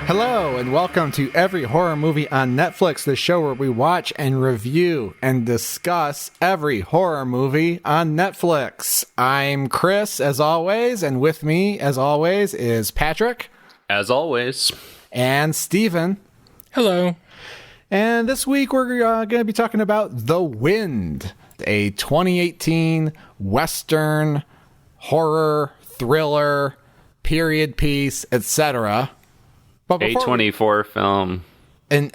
Hello, and welcome to Every Horror Movie on Netflix, the show where we watch and review and discuss every horror movie on Netflix. I'm Chris, as always, and with me, as always, is Patrick. As always. And Steven. Hello. And this week we're going to be talking about The Wind, a 2018 Western horror, thriller, period piece, etc. A24 film, an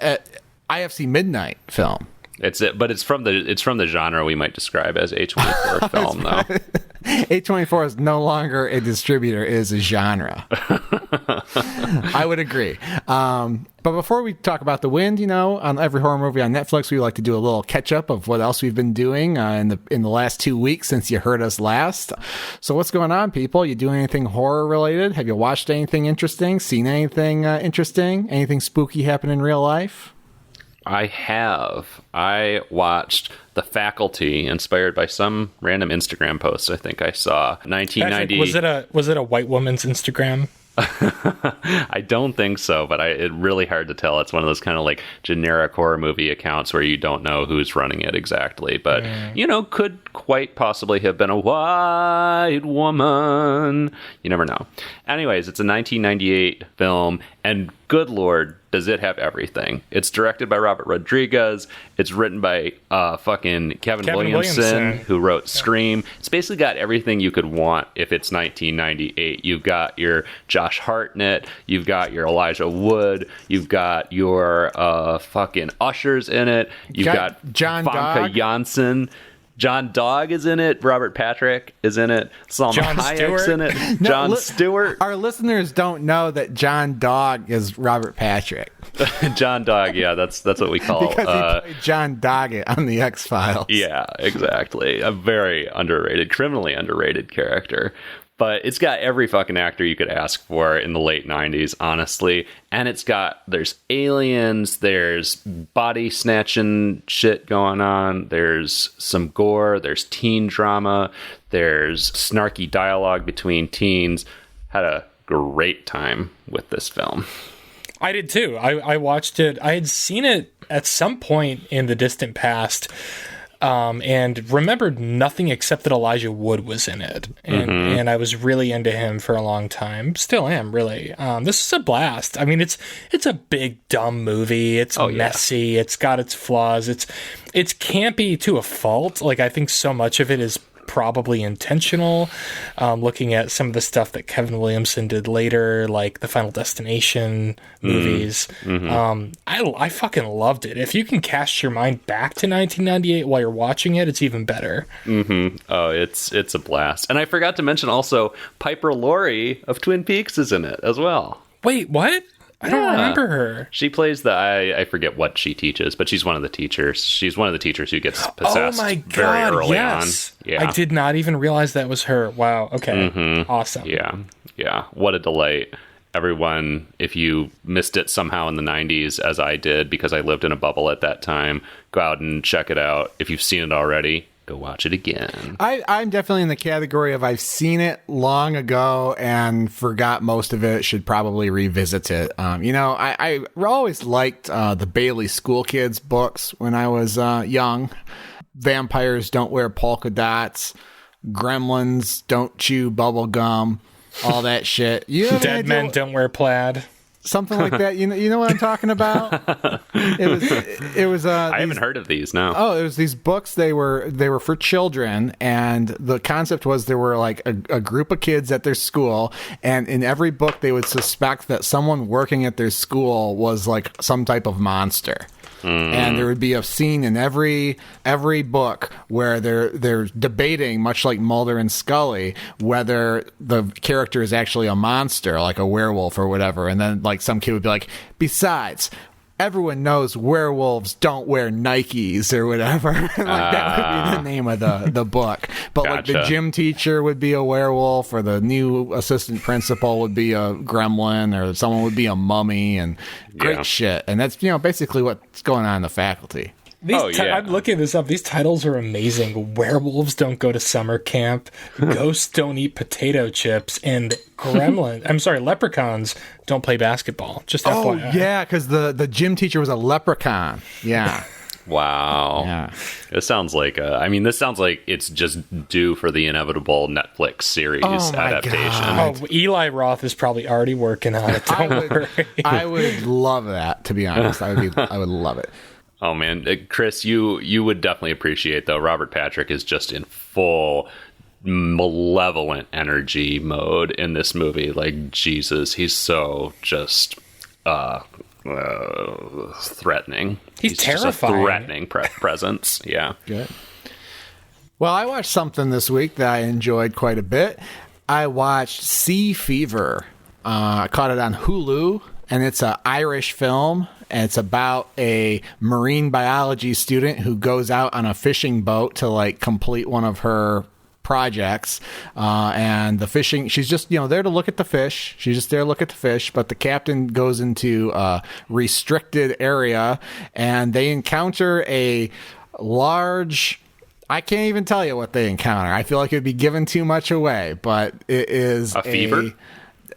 IFC Midnight film. But it's from the genre we might describe as A24 film, though. A24 is no longer a distributor; it is a genre. I would agree. But before we talk about The Wind, on every horror movie on Netflix, we like to do a little catch up of what else we've been doing in the last 2 weeks since you heard us last. So what's going on, people? You doing anything horror related? Have you watched anything interesting? Seen anything interesting? Anything spooky happen in real life? I have. I watched The Faculty, inspired by some random Instagram post I think I saw. 1990. Patrick, was it a white woman's Instagram? I don't think so, but it's really hard to tell. It's one of those kind of like generic horror movie accounts where you don't know who's running it exactly, but could quite possibly have been a white woman. You never know. Anyways, it's a 1998 film, and good Lord, does it have everything. It's directed by Robert Rodriguez. It's written by fucking Kevin Williamson, who wrote Scream. It's basically got everything you could want if it's 1998. You've got your Josh Hartnett. You've got your Elijah Wood. You've got your fucking ushers in it. You've got John Famke Janssen. John Dog is in it. Robert Patrick is in it. Salma Hayek's in it. John Stewart. Our listeners don't know that John Dog is Robert Patrick. John Dog, yeah, that's what we call. Because he played John Doggett on the X-Files. Yeah, exactly. A very underrated, criminally underrated character. But it's got every fucking actor you could ask for in the late 90s, honestly. And there's aliens, there's body snatching shit going on, there's some gore, there's teen drama, there's snarky dialogue between teens. Had a great time with this film. I did too. I watched it. I had seen it at some point in the distant past. And remembered nothing except that Elijah Wood was in it. And I was really into him for a long time. Still am, really. This is a blast. I mean, it's a big, dumb movie. It's messy. Yeah. It's got its flaws. It's campy to a fault. Like, I think so much of it is probably intentional. Looking at some of the stuff that Kevin Williamson did later, like the Final Destination movies. I fucking loved it. If you can cast your mind back to 1998 while you're watching it, it's even better. Oh, it's a blast. And I forgot to mention also Piper Laurie of Twin Peaks is in it as well. Wait, what? I don't remember her. She plays I forget what she teaches, but she's one of the teachers. She's one of the teachers who gets possessed very early on. Yeah. I did not even realize that was her. Wow. Okay. Awesome. Yeah. What a delight. Everyone, if you missed it somehow in the 90s, as I did, because I lived in a bubble at that time, go out and check it out. If you've seen it already, go watch it again. I'm definitely in the category of I've seen it long ago and forgot most of it. Should probably revisit it. I always liked the Bailey School Kids books when I was young. Vampires don't wear polka dots. Gremlins don't chew bubble gum. All that shit. Dead men don't wear plaid. Something like that. You know what I'm talking about? It was. I haven't heard of these. No. Oh, it was these books. They were for children, and the concept was there were like a group of kids at their school, and in every book they would suspect that someone working at their school was like some type of monster. And there would be a scene in every book where they're debating, much like Mulder and Scully, whether the character is actually a monster, like a werewolf or whatever. And then like some kid would be like, besides, everyone knows werewolves don't wear Nikes or whatever. Like that would be the name of the book. But like the gym teacher would be a werewolf, or the new assistant principal would be a gremlin, or someone would be a mummy, and great shit. And that's, basically what's going on in the faculty. I'm looking this up. These titles are amazing. Werewolves don't go to summer camp. Ghosts don't eat potato chips. And leprechauns don't play basketball. Just FYI. Oh, yeah, because the gym teacher was a leprechaun. Yeah. Wow. Yeah. This sounds like it's just due for the inevitable Netflix series adaptation. God. Oh, Eli Roth is probably already working on it. Don't worry. I would love that, to be honest. I would love it. Oh man, Chris, you would definitely appreciate, though, Robert Patrick is just in full malevolent energy mode in this movie. Like, Jesus, he's so just threatening. He's terrifying. Just a threatening presence. Yeah. Good. Well, I watched something this week that I enjoyed quite a bit. I watched Sea Fever. I caught it on Hulu, and it's an Irish film. And it's about a marine biology student who goes out on a fishing boat to complete one of her projects. And the fishing, she's just, there to look at the fish. She's just there to look at the fish. But the captain goes into a restricted area, and they encounter a large... I can't even tell you what they encounter. I feel like it'd be giving too much away, but it is a fever.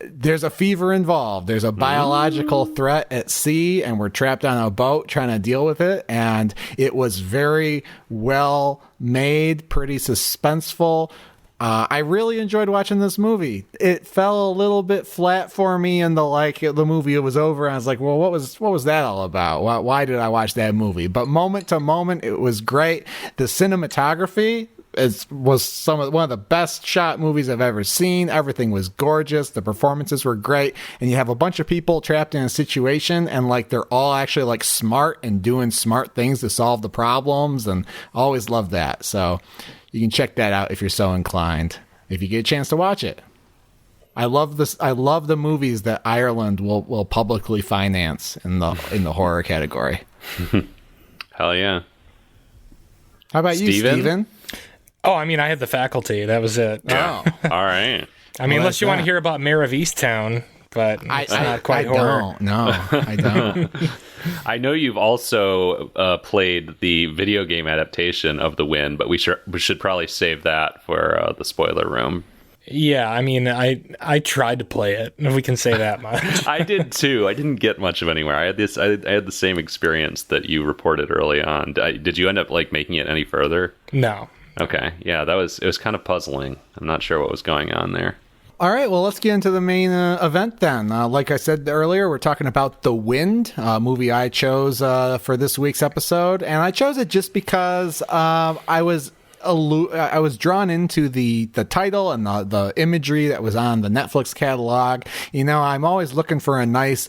There's a fever involved. There's a biological threat at sea, and we're trapped on a boat trying to deal with it. And it was very well made, pretty suspenseful. I really enjoyed watching this movie. It fell a little bit flat for me in the movie was over, and I was like, well, what was that all about? Why did I watch that movie? But moment to moment, it was great. The cinematography was one of the best shot movies I've ever seen. Everything was gorgeous. The performances were great. And you have a bunch of people trapped in a situation, and they're all actually smart and doing smart things to solve the problems. And I always love that. So you can check that out if you're so inclined, if you get a chance to watch it. I love this. I love the movies that Ireland will publicly finance in the horror category. Hell yeah. How about you, Steven? Oh, I had the faculty. That was it. Oh, all right. Unless you want to hear about Mayor of Easttown, but it's not quite horror. I don't. I know you've also played the video game adaptation of The Wind, but we should probably save that for the spoiler room. Yeah, I tried to play it, if we can say that much. I did too. I didn't get much of anywhere. I had the same experience that you reported early on. Did you end up making it any further? No. Okay. Yeah, it was kind of puzzling. I'm not sure what was going on there. All right, well, let's get into the main event then. Like I said earlier, we're talking about The Wind, a movie I chose for this week's episode. And I chose it just because I was drawn into the title and the imagery that was on the Netflix catalog. I'm always looking for a nice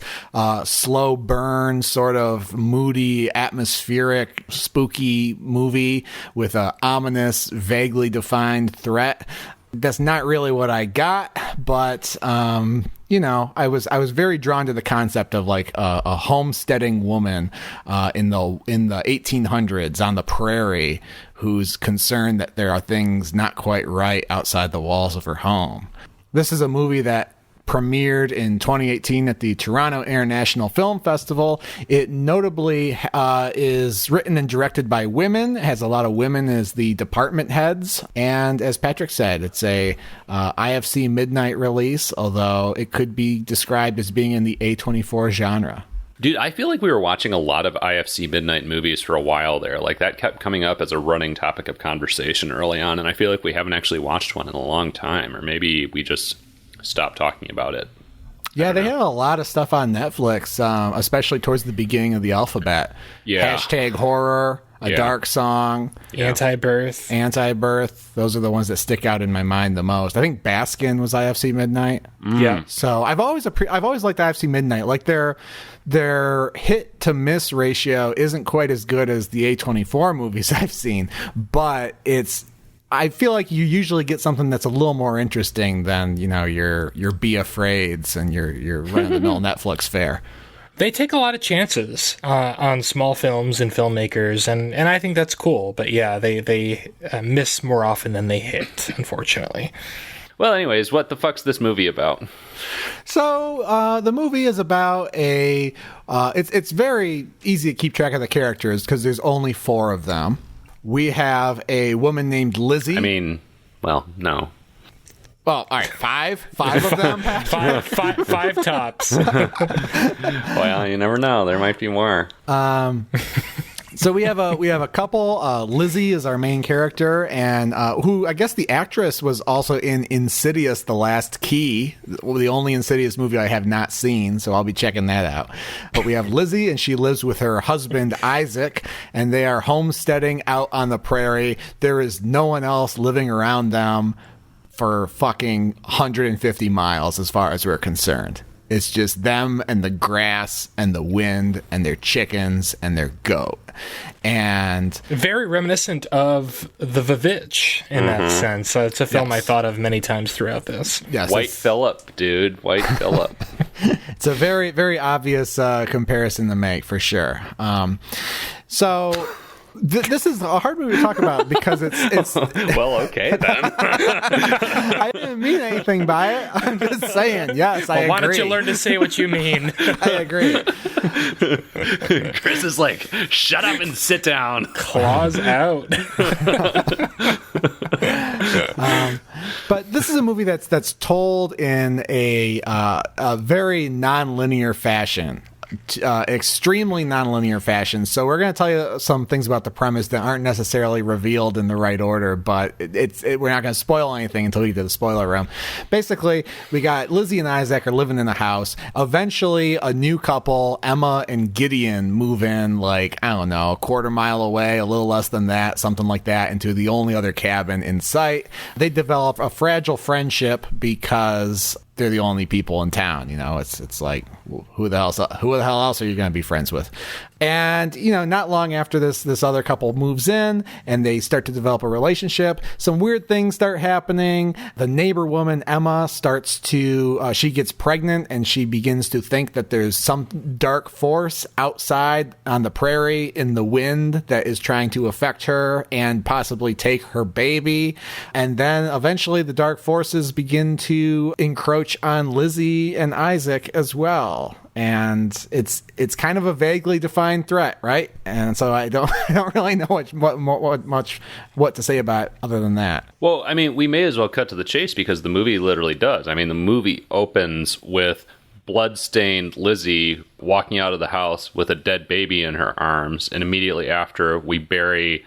slow burn, sort of moody, atmospheric, spooky movie with a ominous, vaguely defined threat. That's not really what I got, but I was very drawn to the concept of a homesteading woman in the 1800s on the prairie who's concerned that there are things not quite right outside the walls of her home. This is a movie that premiered in 2018 at the Toronto International Film Festival. It notably is written and directed by women, has a lot of women as the department heads, and as Patrick said, it's a IFC midnight release, although it could be described as being in the A24 genre. Dude, I feel like we were watching a lot of IFC midnight movies for a while there. That kept coming up as a running topic of conversation early on, and I feel like we haven't actually watched one in a long time, or maybe we just stopped talking about it. Yeah, they had a lot of stuff on Netflix, especially towards the beginning of the alphabet. Yeah. Hashtag horror, a dark song. Yeah. Anti-birth. Those are the ones that stick out in my mind the most. I think Baskin was IFC Midnight. Yeah. So I've always liked IFC Midnight. Their hit to miss ratio isn't quite as good as the A24 movies I've seen, but I feel like you usually get something that's a little more interesting than, your Be Afraids and your run-of-the-mill Netflix fare. They take a lot of chances on small films and filmmakers, and I think that's cool. But yeah, they miss more often than they hit, unfortunately. Well, anyways, what the fuck's this movie about? So the movie is about it's very easy to keep track of the characters because there's only 4 of them. We have a woman named Lizzie. I mean, well, no. Well, all right, 5 of them. five tops. Well, you never know. There might be more. So we have a couple. Lizzie is our main character, and who I guess the actress was also in Insidious: The Last Key, the only Insidious movie I have not seen. So I'll be checking that out. But we have Lizzie, and she lives with her husband Isaac, and they are homesteading out on the prairie. There is no one else living around them for fucking 150 miles as far as we're concerned. It's just them and the grass and the wind and their chickens and their goat. And very reminiscent of The Vivitch in that sense. So it's a film I thought of many times throughout this. Yes, White Phillip, dude. White Phillip. It's a very, very obvious comparison to make, for sure. So this is a hard movie to talk about because it's Well, okay, then. I didn't mean anything by it. I'm just saying, yes, I agree. Why don't you learn to say what you mean? I agree. Chris is like, shut up and sit down. Claws out. But this is a movie that's told in a very non-linear fashion. Extremely nonlinear fashion. So we're going to tell you some things about the premise that aren't necessarily revealed in the right order, but we're not going to spoil anything until we get to the spoiler room. Basically, we got Lizzie and Isaac are living in the house. Eventually, a new couple, Emma and Gideon, move in like, I don't know, a quarter mile away, a little less than that, something like that, into the only other cabin in sight. They develop a fragile friendship because they're the only people in town. You know, it's like, who the hell else are you going to be friends with? And, you know, not long after this other couple moves in and they start to develop a relationship, some weird things start happening. The neighbor woman, Emma, starts to, she gets pregnant and she begins to think that there's some dark force outside on the prairie in the wind that is trying to affect her and possibly take her baby. And then eventually the dark forces begin to encroach on Lizzie and Isaac as well. And it's kind of a vaguely defined threat, right? And so I don't really know what to say about it other than that. Well, I mean, we may as well cut to the chase because the movie literally does. I mean, the movie opens with blood-stained Lizzie walking out of the house with a dead baby in her arms, and immediately after we bury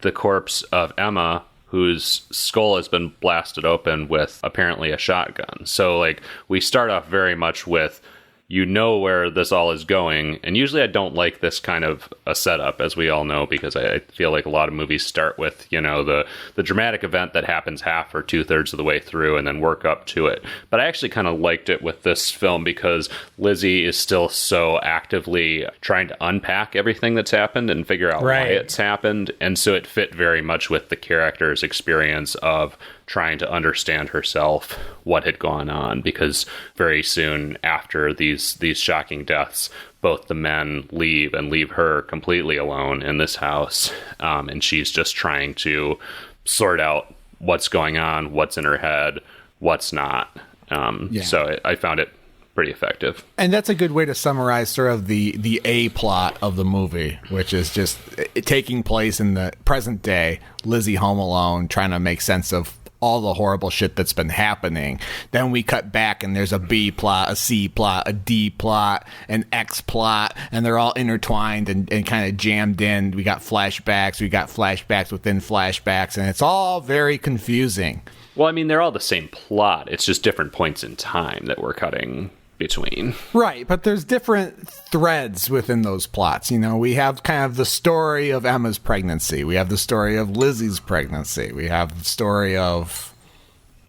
the corpse of Emma, whose skull has been blasted open with apparently a shotgun. So, like, we start off very much with, you know where this all is going. And usually I don't like this kind of a setup, as we all know, because I feel like a lot of movies start with, you know, the dramatic event that happens half or 2/3 of the way through and then work up to it. But I actually kind of liked it with this film because Lizzie is still so actively trying to unpack everything that's happened and figure out why it's happened. And so it fit very much with the character's experience of trying to understand herself, what had gone on, because very soon after these shocking deaths, both the men leave and leave her completely alone in this house, and she's just trying to sort out what's going on, what's in her head, what's not. So I found it pretty effective. And that's a good way to summarize sort of the A plot of the movie, which is just taking place in the present day, Lizzie home alone, trying to make sense of all the horrible shit that's been happening. Then we cut back and there's a B plot, a C plot, a D plot, an X plot, and they're all intertwined and kind of jammed in. We got flashbacks within flashbacks, and it's all very confusing. Well, I mean, they're all the same plot. It's just different points in time that we're cutting between. Right, but there's different threads within those plots. You know, we have kind of the story of Emma's pregnancy. We have the story of Lizzie's pregnancy. We have the story of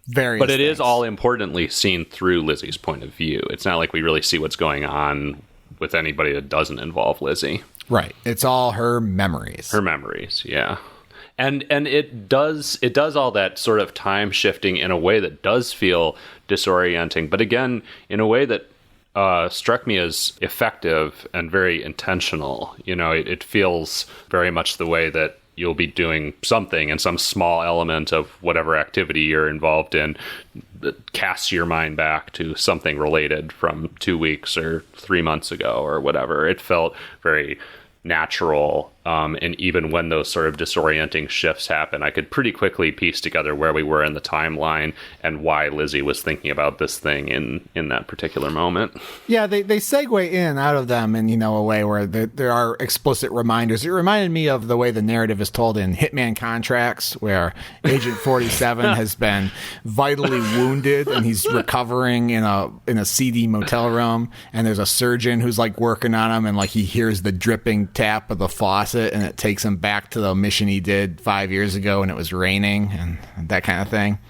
various But it things. is all importantly seen through Lizzie's point of view. It's not like we really see what's going on with anybody that doesn't involve Lizzie. Right. It's all her memories. Her memories, yeah. And it does all that sort of time shifting in a way that does feel disorienting, but again, in a way that struck me as effective and very intentional. You know, it feels very much the way that you'll be doing something, and some small element of whatever activity you're involved in that casts your mind back to something related from 2 weeks or 3 months ago or whatever. It felt very natural. And even when those sort of disorienting shifts happen, I could pretty quickly piece together where we were in the timeline and why Lizzie was thinking about this thing in that particular moment. Yeah, they segue in and out of them in, a way where there are explicit reminders. It reminded me of the way the narrative is told in Hitman Contracts, where Agent 47 has been vitally wounded and he's recovering in a seedy motel room, and there's a surgeon who's like working on him, and like he hears the dripping tap of the faucet, and it takes him back to the mission he did 5 years ago and it was raining and that kind of thing.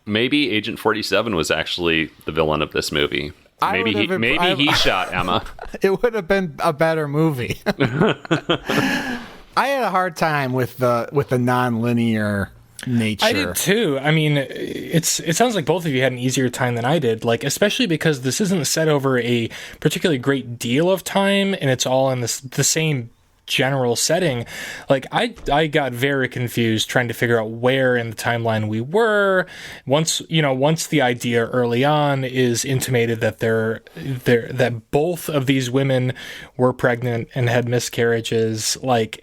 Maybe Agent 47 was actually the villain of this movie. Maybe he shot Emma. It would have been a better movie. I had a hard time with the non-linear nature. I did too. I mean, it sounds like both of you had an easier time than I did, like, especially because this isn't set over a particularly great deal of time and it's all in the same general setting. Like, I got very confused trying to figure out where in the timeline we were. Once the idea early on is intimated that that both of these women were pregnant and had miscarriages, like,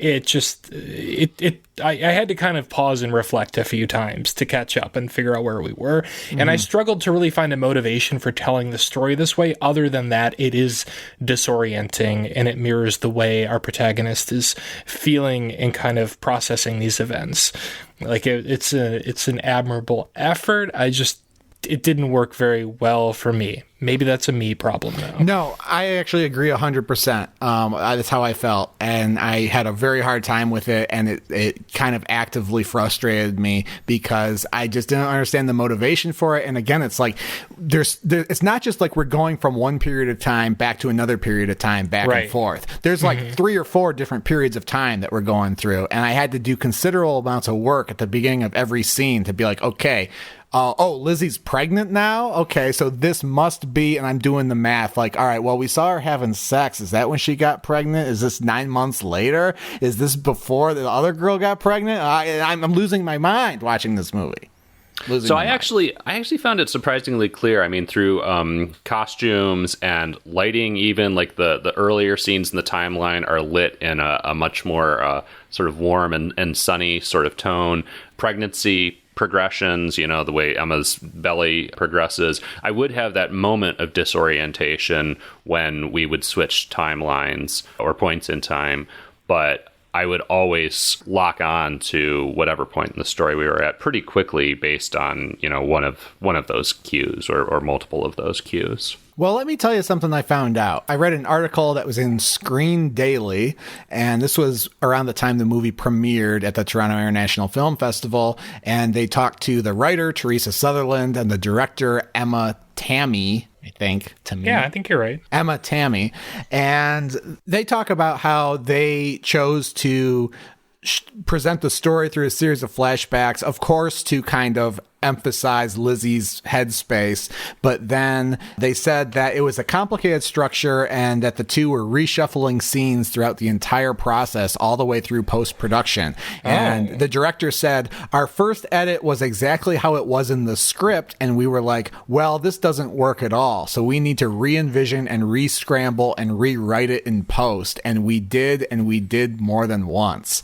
I had to kind of pause and reflect a few times to catch up and figure out where we were. And I struggled to really find a motivation for telling the story this way, other than that it is disorienting and it mirrors the way our protagonist is feeling and kind of processing these events. Like, it's an admirable effort. It didn't work very well for me. Maybe that's a me problem, though. No, I actually agree 100%. That's how I felt. And I had a very hard time with it. And it kind of actively frustrated me because I just didn't understand the motivation for it. And again, it's like, it's not just like we're going from one period of time back to another period of time, back and forth. There's like 3 or 4 different periods of time that we're going through. And I had to do considerable amounts of work at the beginning of every scene to be like, okay, Lizzie's pregnant now? Okay, so this must be, and I'm doing the math, like, all right, well, we saw her having sex. Is that when she got pregnant? Is this 9 months later? Is this before the other girl got pregnant? I'm losing my mind watching this movie. I actually found it surprisingly clear. I mean, through costumes and lighting, even like the earlier scenes in the timeline are lit in a much more sort of warm and sunny sort of tone. Pregnancy progressions, the way Emma's belly progresses, I would have that moment of disorientation when we would switch timelines or points in time, but I would always lock on to whatever point in the story we were at pretty quickly based on, one of those cues or multiple of those cues. Well, let me tell you something I found out. I read an article that was in Screen Daily, and this was around the time the movie premiered at the Toronto International Film Festival, and they talked to the writer, Teresa Sutherland, and the director, Emma Tammy, I think. Yeah, I think you're right. Emma Tammy. And they talk about how they chose to present the story through a series of flashbacks, of course, to kind of emphasize Lizzie's headspace, but then they said that it was a complicated structure and that the two were reshuffling scenes throughout the entire process all the way through post-production. And the director said, our first edit was exactly how it was in the script, and we were like, well, this doesn't work at all, so we need to re-envision and re-scramble and rewrite it in post, and we did more than once.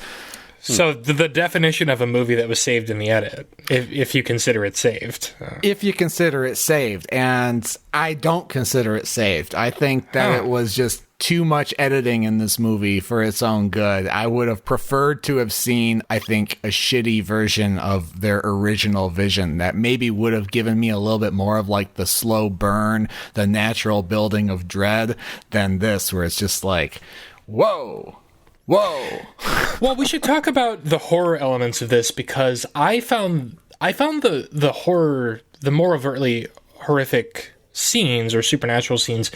So the definition of a movie that was saved in the edit, if you consider it saved. If you consider it saved. And I don't consider it saved. I think that it was just too much editing in this movie for its own good. I would have preferred to have seen, I think, a shitty version of their original vision that maybe would have given me a little bit more of like the slow burn, the natural building of dread than this, where it's just like, whoa. Well, we should talk about the horror elements of this, because I found the horror, the more overtly horrific scenes or supernatural scenes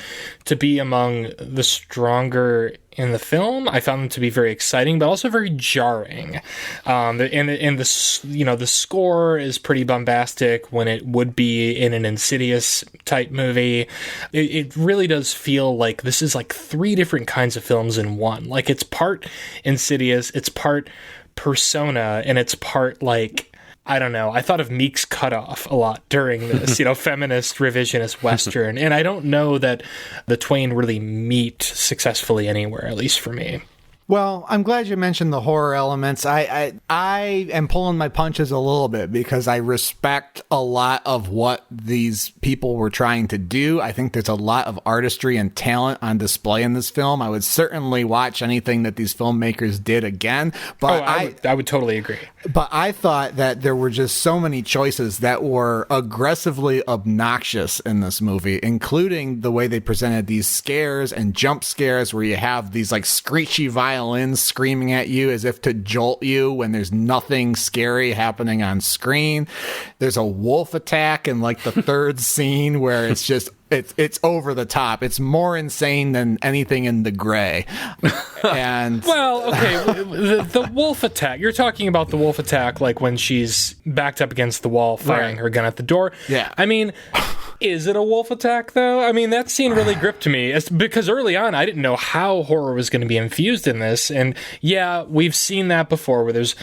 to be among the stronger in the film. I found them to be very exciting, but also very jarring. And the score is pretty bombastic when it would be in an Insidious type movie. It really does feel like this is like 3 different kinds of films in one. Like, it's part Insidious, it's part Persona, and it's part like, I don't know. I thought of Meek's Cutoff a lot during this, feminist revisionist Western. And I don't know that the twain really meet successfully anywhere, at least for me. Well, I'm glad you mentioned the horror elements. I am pulling my punches a little bit because I respect a lot of what these people were trying to do. I think there's a lot of artistry and talent on display in this film. I would certainly watch anything that these filmmakers did again. But I would totally agree. But I thought that there were just so many choices that were aggressively obnoxious in this movie, including the way they presented these scares and jump scares where you have these like screechy violins screaming at you as if to jolt you when there's nothing scary happening on screen. There's a wolf attack in like the 3rd scene where it's just it's over the top. It's more insane than anything in The Grey. And well, okay, the wolf attack. You're talking about the wolf attack like when she's backed up against the wall firing her gun at the door. Yeah. I mean, is it a wolf attack though? I mean, that scene really gripped me because early on I didn't know how horror was going to be infused in this. And yeah, we've seen that before where there's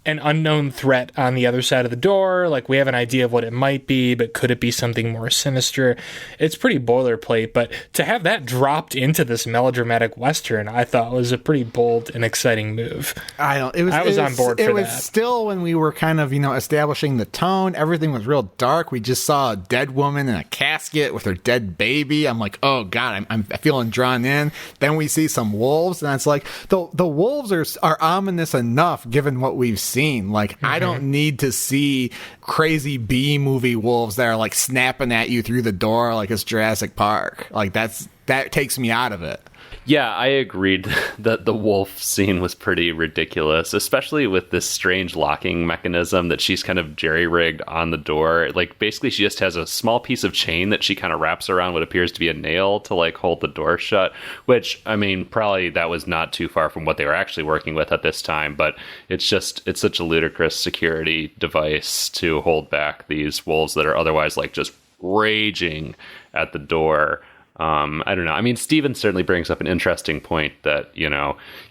an unknown threat on the other side of the door. Like, we have an idea of what it might be, but could it be something more sinister? It's pretty boilerplate, but to have that dropped into this melodramatic Western, I thought was a pretty bold and exciting move. I was on board for that. It was still when we were kind of, establishing the tone. Everything was real dark. We just saw a dead woman in a casket with her dead baby. I'm like, oh God, I'm feeling drawn in. Then we see some wolves, and it's like, the wolves are ominous enough given what we've seen. Like, I don't need to see crazy B movie wolves that are like snapping at you through the door like it's Jurassic Park. Like, that takes me out of it. Yeah, I agreed that the wolf scene was pretty ridiculous, especially with this strange locking mechanism that she's kind of jerry-rigged on the door. Like, basically, she just has a small piece of chain that she kind of wraps around what appears to be a nail to, like, hold the door shut, which, I mean, probably that was not too far from what they were actually working with at this time, but it's such a ludicrous security device to hold back these wolves that are otherwise, like, just raging at the door. I don't know. I mean, Steven certainly brings up an interesting point that,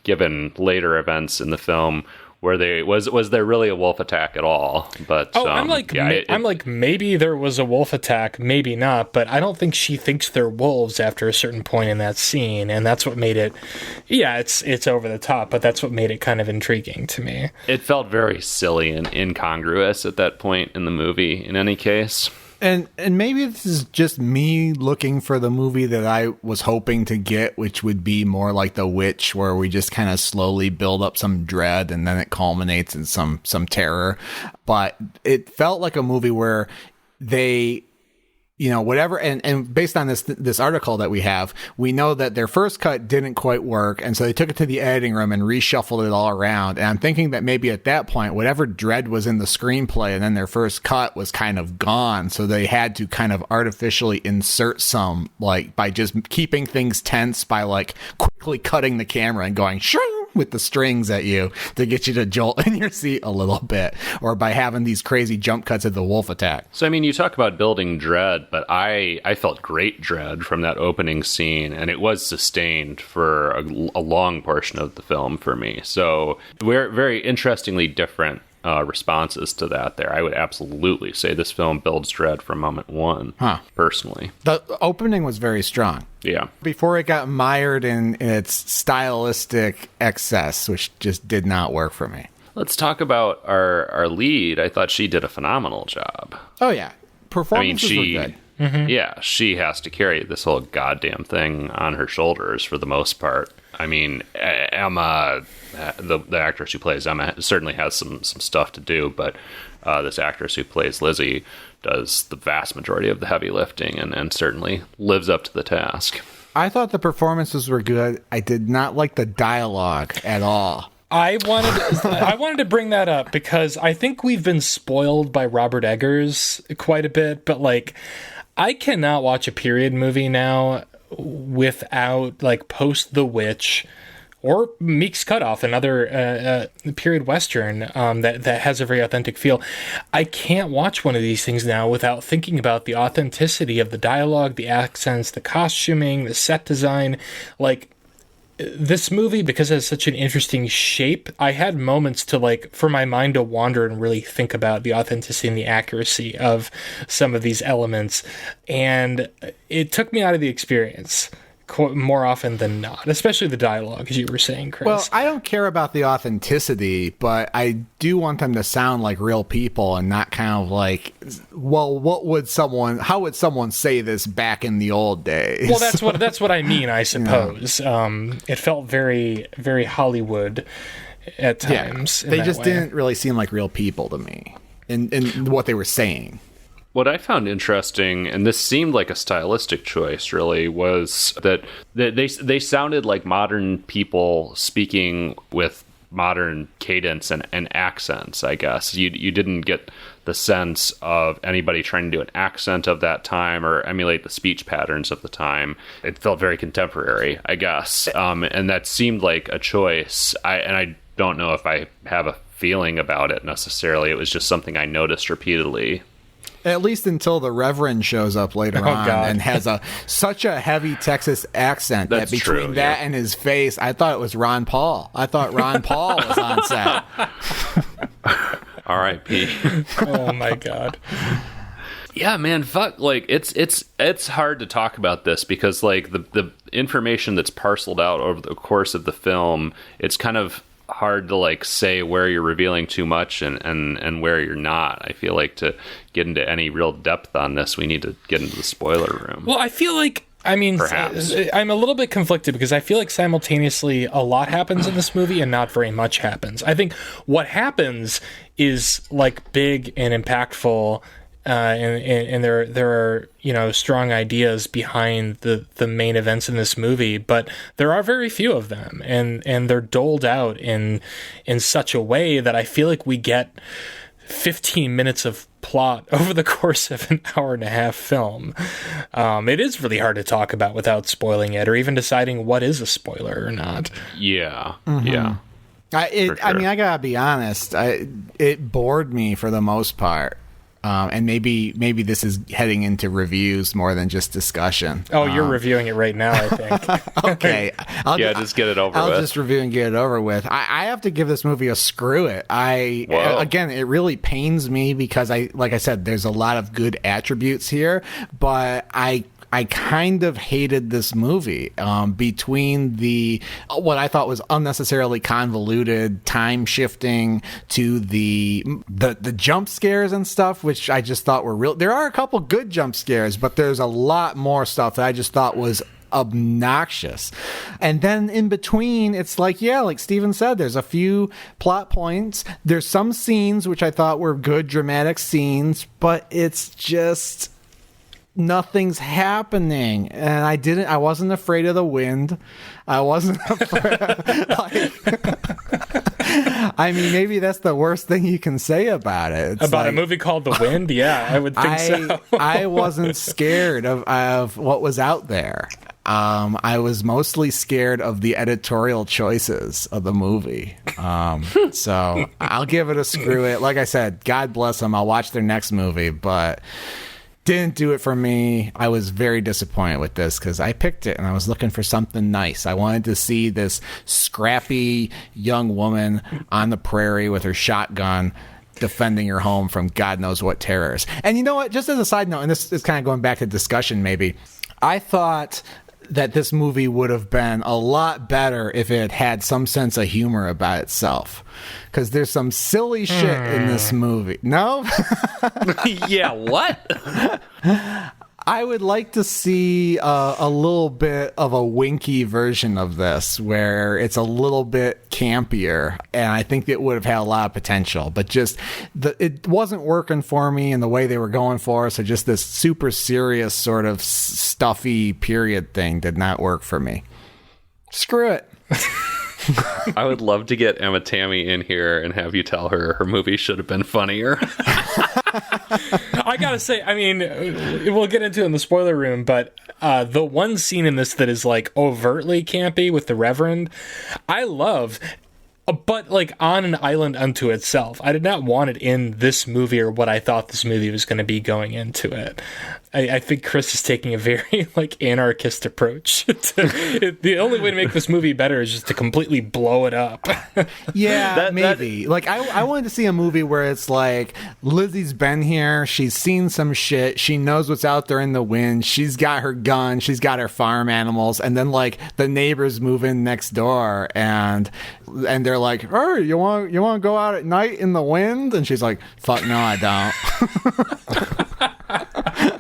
given later events in the film, where was there really a wolf attack at all? But I'm like, maybe there was a wolf attack, maybe not. But I don't think she thinks they're wolves after a certain point in that scene, and that's what made it. Yeah, it's over the top, but that's what made it kind of intriguing to me. It felt very silly and incongruous at that point in the movie. In any case. And maybe this is just me looking for the movie that I was hoping to get, which would be more like The Witch, where we just kind of slowly build up some dread and then it culminates in some terror. But it felt like a movie where they, whatever. And based on this article that we have, we know that their first cut didn't quite work. And so they took it to the editing room and reshuffled it all around. And I'm thinking that maybe at that point, whatever dread was in the screenplay and then their first cut was kind of gone. So they had to kind of artificially insert some, like, by just keeping things tense by like quickly cutting the camera and going shring with the strings at you to get you to jolt in your seat a little bit, or by having these crazy jump cuts at the wolf attack. So, I mean, you talk about building dread, but I felt great dread from that opening scene, and it was sustained for a long portion of the film for me. So we're very interestingly different responses to that there. I would absolutely say this film builds dread from moment one, personally. The opening was very strong. Yeah. Before it got mired in its stylistic excess, which just did not work for me. Let's talk about our lead. I thought she did a phenomenal job. Oh, yeah. Performances were good. Mm-hmm. Yeah, she has to carry this whole goddamn thing on her shoulders for the most part. I mean, Emma, the actress who plays Emma, certainly has some stuff to do, but this actress who plays Lizzie does the vast majority of the heavy lifting and certainly lives up to the task. I thought the performances were good. I did not like the dialogue at all. I wanted to bring that up because I think we've been spoiled by Robert Eggers quite a bit, but like I cannot watch a period movie now without like Post the Witch or Meek's Cutoff, another period western that has a very authentic feel. I can't watch one of these things now without thinking about the authenticity of the dialogue, the accents, the costuming, the set design. Like, this movie, because it has such an interesting shape, I had moments to like for my mind to wander and really think about the authenticity and the accuracy of some of these elements, and it took me out of the experience more often than not, especially the dialogue, as you were saying, Chris. Well, I don't care about the authenticity, but I do want them to sound like real people and not kind of like, well, how would someone say this back in the old days? Well, that's what I mean, I suppose. Yeah. It felt very, very Hollywood at times. Yeah, they just didn't really seem like real people to me in what they were saying. What I found interesting, and this seemed like a stylistic choice, really, was that they sounded like modern people speaking with modern cadence and accents, I guess. You didn't get the sense of anybody trying to do an accent of that time or emulate the speech patterns of the time. It felt very contemporary, I guess. And that seemed like a choice. I don't know if I have a feeling about it necessarily. It was just something I noticed repeatedly. At least until the Reverend shows up later on and has such a heavy Texas accent that between that and his face, I thought it was Ron Paul. I thought Ron Paul was on set. R.I.P. Oh my God. Yeah, man, fuck. Like it's hard to talk about this because like the information that's parceled out over the course of the film, it's kind of hard to like say where you're revealing too much and where you're not. I feel like to get into any real depth on this, we need to get into the spoiler room. Well, I feel like, I mean, perhaps I'm a little bit conflicted because I feel like simultaneously a lot happens in this movie and not very much happens. I think what happens is like big and impactful, and there are, you know, strong ideas behind the main events in this movie, but there are very few of them, and they're doled out in such a way that I feel like we get 15 minutes of plot over the course of an hour and a half film. It is really hard to talk about without spoiling it, or even deciding what is a spoiler or not. Yeah, mm-hmm. Yeah. Sure. I mean, I gotta be honest. It bored me for the most part. And maybe this is heading into reviews more than just discussion. Oh, you're reviewing it right now, I think. Okay. Just get it over with. I'll just review and get it over with. I have to give this movie a screw it. Again, it really pains me because like I said, there's a lot of good attributes here, but I kind of hated this movie between what I thought was unnecessarily convoluted time shifting to the jump scares and stuff, which I just thought were real. There are a couple good jump scares, but there's a lot more stuff that I just thought was obnoxious. And then in between, it's like, yeah, like Steven said, there's a few plot points. There's some scenes which I thought were good dramatic scenes, but it's just nothing's happening. And I wasn't afraid of the wind. I wasn't afraid I mean, maybe that's the worst thing you can say about it. It's about a movie called The Wind? Yeah, I would think so. I wasn't scared of what was out there. I was mostly scared of the editorial choices of the movie. So I'll give it a screw it. Like I said, God bless them. I'll watch their next movie, but didn't do it for me. I was very disappointed with this because I picked it and I was looking for something nice. I wanted to see this scrappy young woman on the prairie with her shotgun defending her home from God knows what terrors. And you know what? Just as a side note, and this is kind of going back to discussion maybe, I thought that this movie would have been a lot better if it had some sense of humor about itself. Because there's some silly shit in this movie. No? Yeah, what? I would like to see a little bit of a winky version of this where it's a little bit campier, and I think it would have had a lot of potential, but just it wasn't working for me in the way they were going for, so just this super serious sort of stuffy period thing did not work for me. Screw it. I would love to get Emma Tammy in here and have you tell her movie should have been funnier. I gotta say, I mean, we'll get into it in the spoiler room, but the one scene in this that is like overtly campy with the Reverend, I love. But like on an island unto itself. I did not want it in this movie or what I thought this movie was going to be going into it. I think Chris is taking a very like anarchist approach. The only way to make this movie better is just to completely blow it up. Yeah, maybe. Like I wanted to see a movie where it's like Lizzie's been here, she's seen some shit, she knows what's out there in the wind, she's got her gun, she's got her farm animals, and then like the neighbors move in next door and they're like, "Oh, you want to go out at night in the wind?" And she's like, "Fuck no, I don't."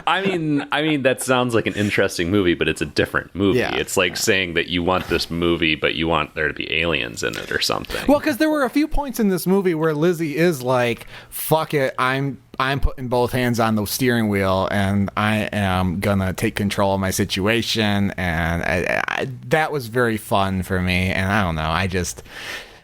I mean, that sounds like an interesting movie, but it's a different movie. Yeah. It's like saying that you want this movie, but you want there to be aliens in it or something. Well, because there were a few points in this movie where Lizzie is like, "Fuck it, I'm putting both hands on the steering wheel, and I am gonna take control of my situation," and that was very fun for me. And I don't know,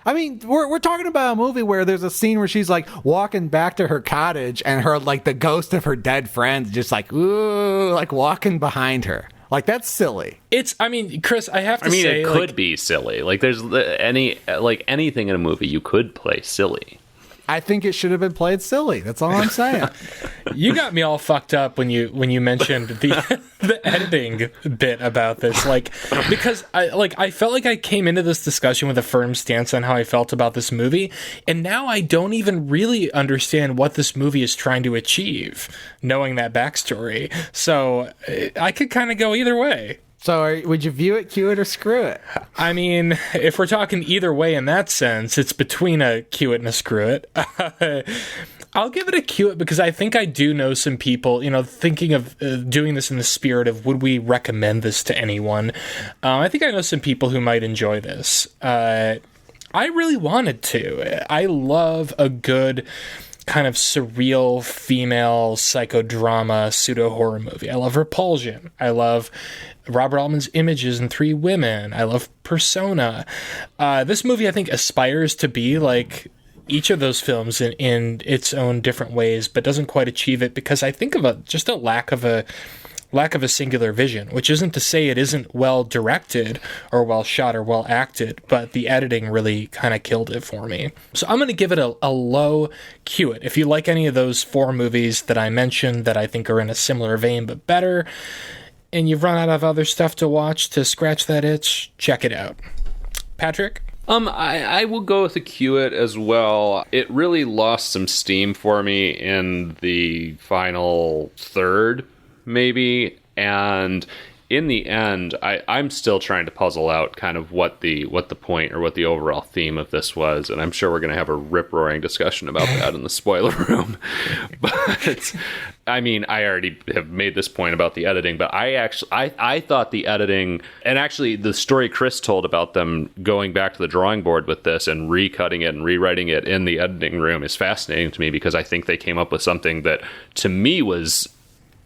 I mean, we're talking about a movie where there's a scene where she's like walking back to her cottage and her like the ghost of her dead friend just like, ooh, like walking behind her. Like, that's silly. I mean, Chris, I have to say, it could be silly. Like, there's anything in a movie you could play silly. I think it should have been played silly. That's all I'm saying. You got me all fucked up when you mentioned the editing bit about this, like, because I felt like I came into this discussion with a firm stance on how I felt about this movie, and now I don't even really understand what this movie is trying to achieve, knowing that backstory. So I could kind of go either way. So would you view it, cue it, or screw it? I mean, if we're talking either way in that sense, it's between a cue it and a screw it. I'll give it a cue it because I think I do know some people, thinking of doing this in the spirit of would we recommend this to anyone? I think I know some people who might enjoy this. I really wanted to. I love a good kind of surreal female psychodrama pseudo-horror movie. I love Repulsion. I love Robert Altman's Images and Three Women. I love Persona. This movie, I think, aspires to be like each of those films in its own different ways, but doesn't quite achieve it because I think of just a lack of a singular vision, which isn't to say it isn't well directed or well shot or well acted, but the editing really kind of killed it for me. So I'm going to give it a low cue it. If you like any of those four movies that I mentioned that I think are in a similar vein but better, and you've run out of other stuff to watch to scratch that itch, check it out. Patrick? I will go with a cue it as well. It really lost some steam for me in the final third, maybe, and in the end I'm still trying to puzzle out kind of what the point or what the overall theme of this was, and I'm sure we're going to have a rip-roaring discussion about that in the spoiler room. But I mean, I already have made this point about the editing, but I thought the editing, and actually the story Chris told about them going back to the drawing board with this and recutting it and rewriting it in the editing room is fascinating to me, because I think they came up with something that to me was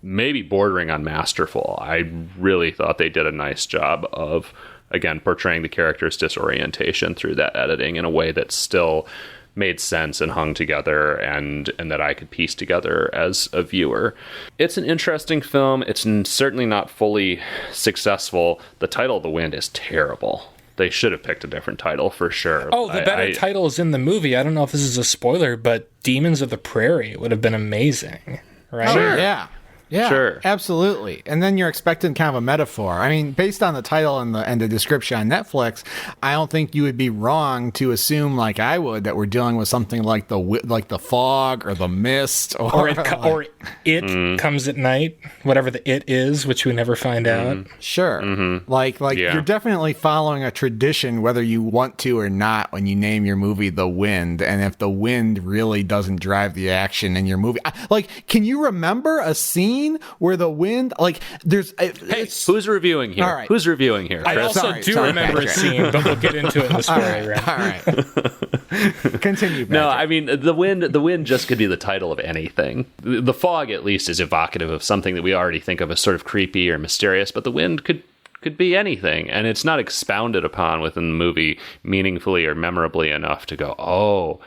maybe bordering on masterful. I really thought they did a nice job of, again, portraying the character's disorientation through that editing in a way that still made sense and hung together and that I could piece together as a viewer. It's an interesting film. It's certainly not fully successful. The title, The Wind, is terrible. They should have picked a different title for sure. Oh, the better title is in the movie. I don't know if this is a spoiler, but Demons of the Prairie would have been amazing, right? Sure. Yeah. Yeah, sure. Absolutely. And then you're expecting kind of a metaphor. I mean, based on the title and the description on Netflix, I don't think you would be wrong to assume, like I would, that we're dealing with something like the fog or the mist, or it comes at night, whatever the it is, which we never find out. Sure. Mm-hmm. Like You're definitely following a tradition, whether you want to or not, when you name your movie The Wind. And if the wind really doesn't drive the action in your movie, can you remember a scene where the wind, there's who's reviewing here? All right. Who's reviewing here, Chris? I also remember a scene, but we'll get into it in the story. All right. Continue, Patrick. No, I mean, the wind just could be the title of anything. The fog, at least, is evocative of something that we already think of as sort of creepy or mysterious, but the wind could could be anything, and it's not expounded upon within the movie meaningfully or memorably enough to go, oh,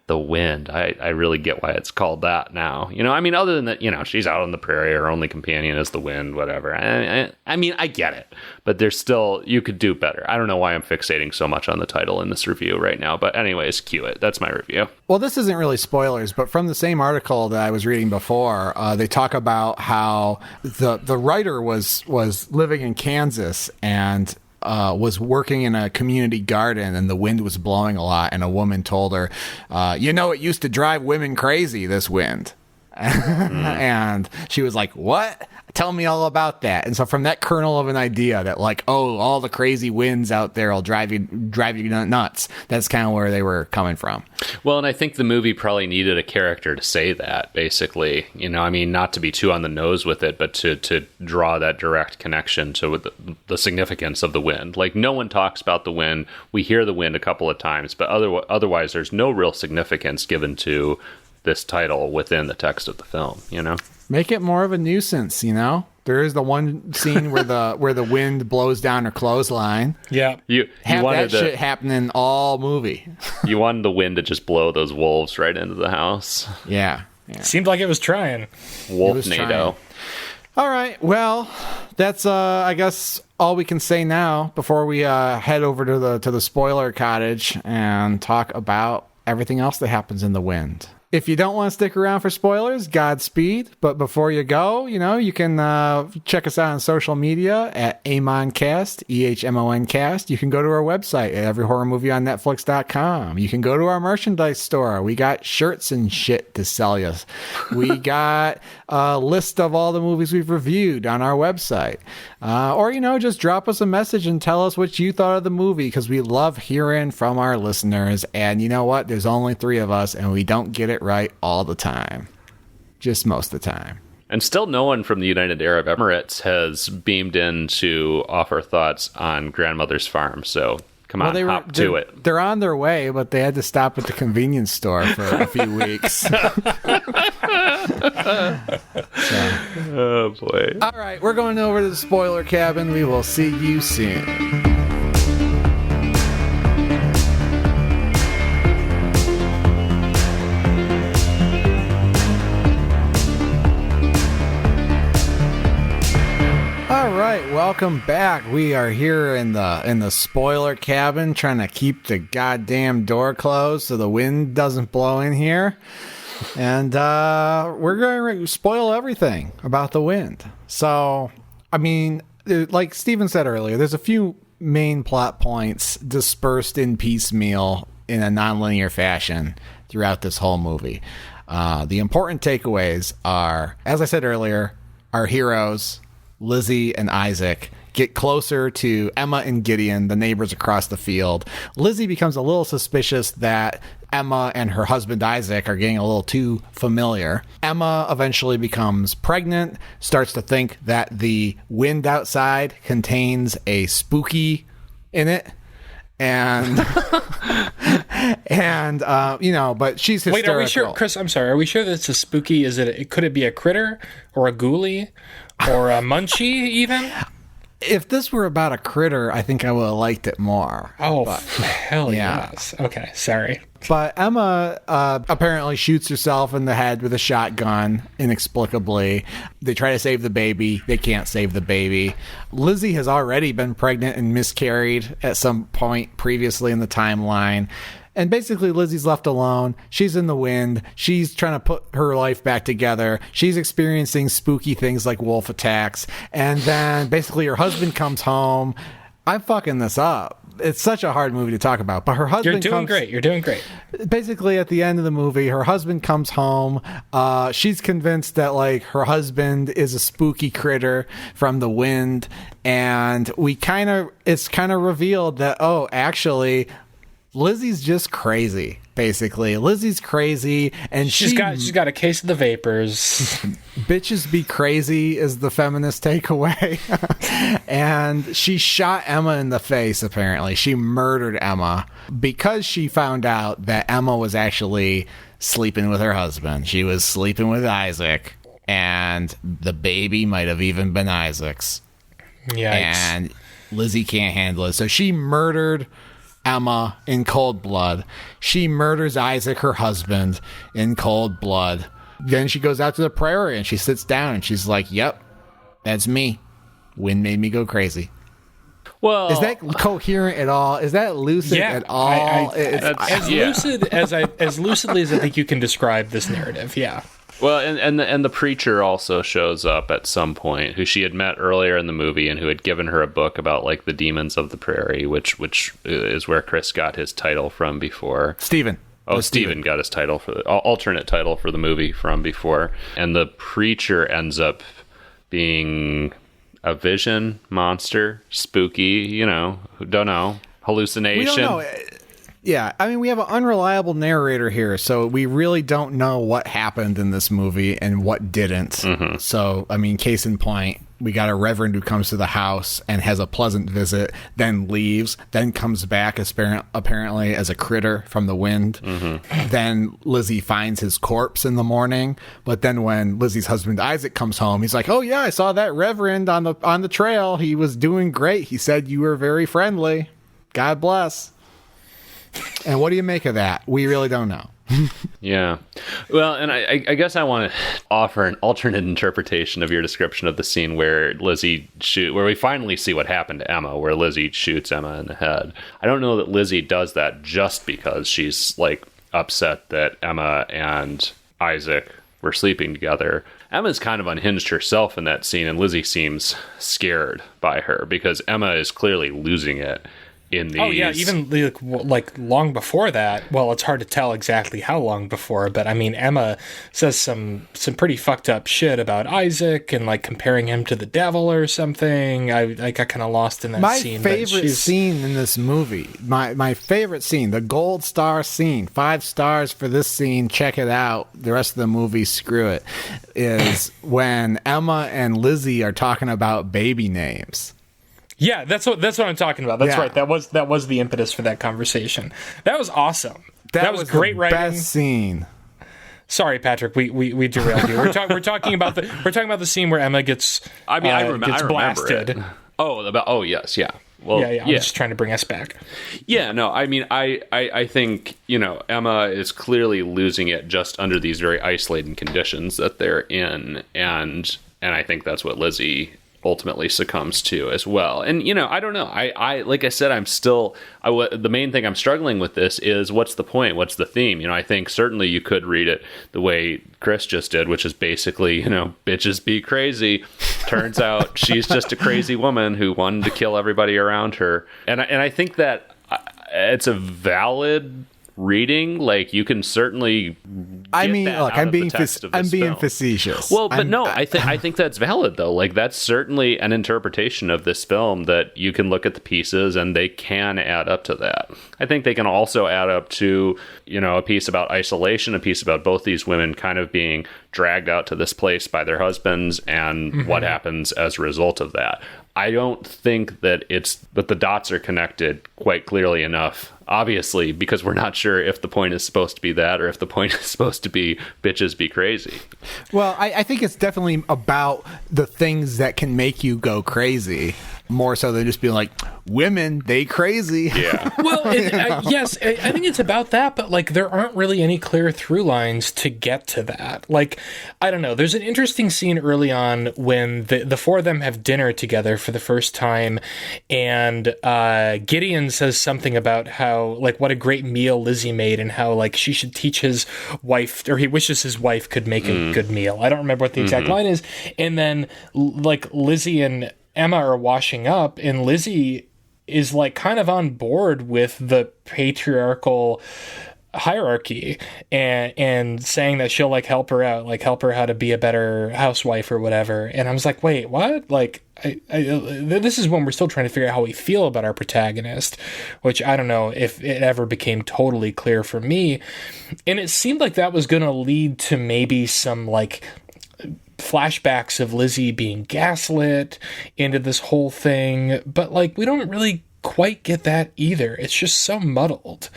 the wind. I really get why it's called that now. I mean, other than that, she's out on the prairie, her only companion is the wind, whatever. I mean, I get it, but there's still, you could do better. I don't know why I'm fixating so much on the title in this review right now, but anyways, cue it. That's my review. Well, this isn't really spoilers, but from the same article that I was reading before, they talk about how the writer was living in Kansas and was working in a community garden, and the wind was blowing a lot, and a woman told her, it used to drive women crazy, this wind. And she was like, what? Tell me all about that. And so from that kernel of an idea that like, oh, all the crazy winds out there will drive you nuts, that's kind of where they were coming from. Well, and I think the movie probably needed a character to say that, basically. I mean, not to be too on the nose with it, but to draw that direct connection to the significance of the wind. Like, no one talks about the wind. We hear the wind a couple of times, but otherwise there's no real significance given to this title within the text of the film, Make it more of a nuisance, There is the one scene where the wind blows down her clothesline. Yeah. You have wanted that shit happening all movie. You wanted the wind to just blow those wolves right into the house. Yeah. Seemed like it was trying. Wolf-nado. All right. Well, that's I guess all we can say now before we head over to the spoiler cottage and talk about everything else that happens in the wind. If you don't want to stick around for spoilers, Godspeed. But before you go, you can check us out on social media at AmonCast, EHMONcast. You can go to our website at everyhorrormovieonnetflix.com. You can go to our merchandise store. We got shirts and shit to sell you. We got a list of all the movies we've reviewed on our website. Or, just drop us a message and tell us what you thought of the movie, because we love hearing from our listeners. And you know what? There's only 3 of us, and we don't get it right all the time. Just most of the time. And still no one from the United Arab Emirates has beamed in to offer thoughts on Grandmother's Farm. So come on, hop to it. They're on their way, but they had to stop at the convenience store for a few weeks. Oh, boy. All right, we're going over to the spoiler cabin. We will see you soon. All right, welcome back. We are here in the spoiler cabin, trying to keep the goddamn door closed so the wind doesn't blow in here. And we're going to spoil everything about the wind. So, I mean, like Steven said earlier, there's a few main plot points dispersed in piecemeal in a nonlinear fashion throughout this whole movie. The important takeaways are, as I said earlier, our heroes, Lizzie and Isaac, get closer to Emma and Gideon, the neighbors across the field. Lizzie becomes a little suspicious that Emma and her husband Isaac are getting a little too familiar. Emma eventually becomes pregnant, starts to think that the wind outside contains a spooky in it. And, but she's hysterical. Wait, are we sure, Chris, I'm sorry, are we sure that it's a spooky? Could it be a critter or a ghoulie or a munchie even? If this were about a critter, I think I would have liked it more. Oh, hell yes. Okay, sorry. But Emma apparently shoots herself in the head with a shotgun, inexplicably. They try to save the baby. They can't save the baby. Lizzie has already been pregnant and miscarried at some point previously in the timeline. And basically, Lizzie's left alone. She's in the wind. She's trying to put her life back together. She's experiencing spooky things like wolf attacks. And then basically her husband comes home. I'm fucking this up. It's such a hard movie to talk about. But her husband You're doing great. Basically, at the end of the movie, her husband comes home. She's convinced that, like, her husband is a spooky critter from the wind. And it's kind of revealed that, oh, actually, Lizzie's just crazy, basically. Lizzie's crazy, and she's got a case of the vapors. Bitches be crazy is the feminist takeaway. And she shot Emma in the face, apparently. She murdered Emma because she found out that Emma was actually sleeping with her husband. She was sleeping with Isaac, and the baby might have even been Isaac's. Yikes. And Lizzie can't handle it. So she murdered Emma in cold blood. She murders Isaac, her husband, in cold blood. Then she goes out to the prairie and she sits down and she's like, yep, that's me. Wind made me go crazy. Well, is that coherent at all? Is that lucid at all? As lucidly as I think you can describe this narrative. Yeah. Well, and the preacher also shows up at some point, who she had met earlier in the movie, and who had given her a book about like the demons of the prairie, which is where Chris got his title from before. Stephen. Stephen got his title for the alternate title for the movie from before, and the preacher ends up being a vision, monster, spooky, don't know, hallucination. We don't know. Yeah, I mean, we have an unreliable narrator here, so we really don't know what happened in this movie and what didn't. Mm-hmm. So, I mean, case in point, we got a reverend who comes to the house and has a pleasant visit, then leaves, then comes back apparently as a critter from the wind. Mm-hmm. Then Lizzie finds his corpse in the morning, but then when Lizzie's husband Isaac comes home, he's like, "Oh yeah, I saw that reverend on the trail. He was doing great. He said you were very friendly. God bless." And what do you make of that? We really don't know. Yeah. Well, and I guess I want to offer an alternate interpretation of your description of the scene where where we finally see what happened to Emma, where Lizzie shoots Emma in the head. I don't know that Lizzie does that just because she's like upset that Emma and Isaac were sleeping together. Emma's kind of unhinged herself in that scene, and Lizzie seems scared by her because Emma is clearly losing it. Oh yeah, even like long before that. Well, it's hard to tell exactly how long before, but I mean, Emma says some pretty fucked up shit about Isaac and like comparing him to the devil or something. I got kind of lost in that scene. My favorite scene in this movie, my favorite scene, the gold star scene, 5 stars for this scene. Check it out. The rest of the movie, screw it. Is when Emma and Lizzie are talking about baby names. Yeah, that's what I'm talking about. That's right. That was the impetus for that conversation. That was awesome. That was great writing. Best scene. Sorry, Patrick. We derailed you. We're talking about the scene where Emma gets I remember blasted. It. Yes, yeah. Well, yeah. I'm just trying to bring us back. Yeah, no. I mean, I think Emma is clearly losing it just under these very isolated conditions that they're in, and I think that's what Lizzie ultimately succumbs to as well. And I don't know, I like I said, the main thing I'm struggling with this is, what's the point, what's the theme? I think certainly you could read it the way Chris just did, which is basically bitches be crazy. Turns out she's just a crazy woman who wanted to kill everybody around her, and I think that it's a valid reading. Like, you can certainly I'm being facetious. Well, but I think that's valid though. Like, that's certainly an interpretation of this film that you can look at the pieces and they can add up to that. I think they can also add up to a piece about isolation, a piece about both these women kind of being dragged out to this place by their husbands and what happens as a result of that. I don't think that the dots are connected quite clearly enough, obviously, because we're not sure if the point is supposed to be that or if the point is supposed to be bitches be crazy. Well, I think it's definitely about the things that can make you go crazy, more so than just being like, women, they crazy. Yeah. Well, yes, I think it's about that, but like, there aren't really any clear through lines to get to that. Like, I don't know. There's an interesting scene early on when the four of them have dinner together for the first time, and Gideon says something about how, like, what a great meal Lizzie made and how, like, she should teach his wife, or he wishes his wife could make a good meal. I don't remember what the exact line is. And then, like, Lizzie and Emma are washing up, and Lizzie is like kind of on board with the patriarchal hierarchy and saying that she'll like help her out, like help her how to be a better housewife or whatever. And I was like, wait, what? Like, this is when we're still trying to figure out how we feel about our protagonist, which I don't know if it ever became totally clear for me. And it seemed like that was going to lead to maybe some like flashbacks of Lizzie being gaslit into this whole thing, but like, we don't really quite get that either. It's just so muddled.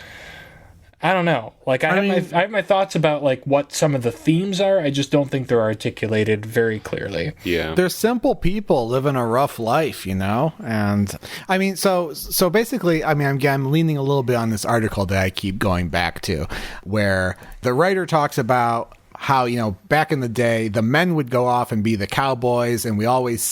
I don't know. Like, I have my thoughts about like what some of the themes are. I just don't think they're articulated very clearly. Yeah. They're simple people living a rough life, you know? And I mean, so basically, I mean, I'm leaning a little bit on this article that I keep going back to, where the writer talks about how, you know, back in the day, the men would go off and be the cowboys, and we always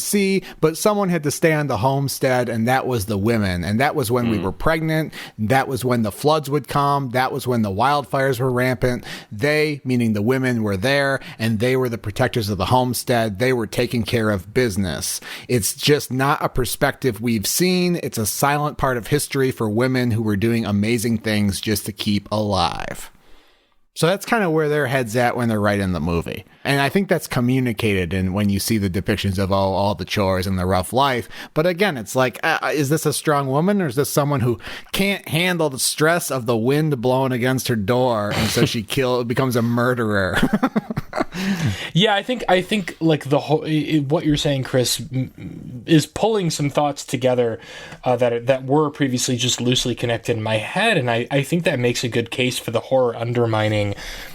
see, but someone had to stay on the homestead, and that was the women. And that was when we were pregnant. That was when the floods would come. That was when the wildfires were rampant. They, meaning the women, were there, and they were the protectors of the homestead. They were taking care of business. It's just not a perspective we've seen. It's a silent part of history for women who were doing amazing things just to keep alive. So that's kind of where their head's at when they're writing the movie. And I think that's communicated in when you see the depictions of all the chores and the rough life. But again, it's like, is this a strong woman, or is this someone who can't handle the stress of the wind blowing against her door, and so she becomes a murderer? Yeah, I think like the whole what you're saying, Chris, is pulling some thoughts together that were previously just loosely connected in my head, and I think that makes a good case for the horror undermining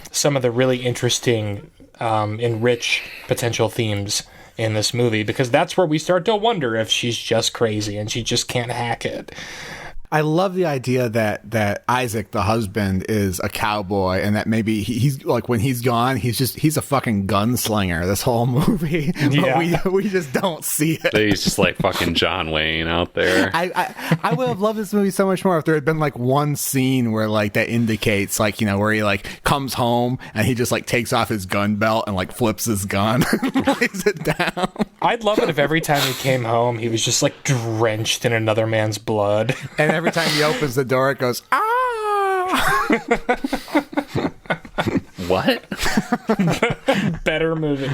some of the really interesting and rich potential themes in this movie, because that's where we start to wonder if she's just crazy and she just can't hack it. I love the idea that Isaac, the husband, is a cowboy, and that maybe he's like, when he's gone, he's a fucking gunslinger this whole movie. Yeah. But we just don't see it. He's just like fucking John Wayne out there. I would have loved this movie so much more if there had been like one scene where like that indicates, like, you know, where he like comes home and he just like takes off his gun belt and like flips his gun and lays it down. I'd love it if every time he came home he was just like drenched in another man's blood. And every time he opens the door, it goes, ah! What? Better movie.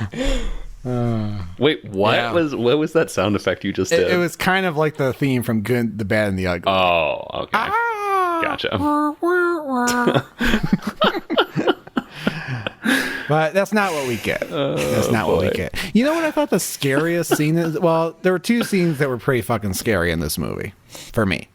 Wait, what was that sound effect you just did? It was kind of like the theme from Good, the Bad, and the Ugly. Oh, okay. Ah! Gotcha. But that's not what we get. That's not what we get. You know what I thought the scariest scene is? Well, there were two scenes that were pretty fucking scary in this movie, for me.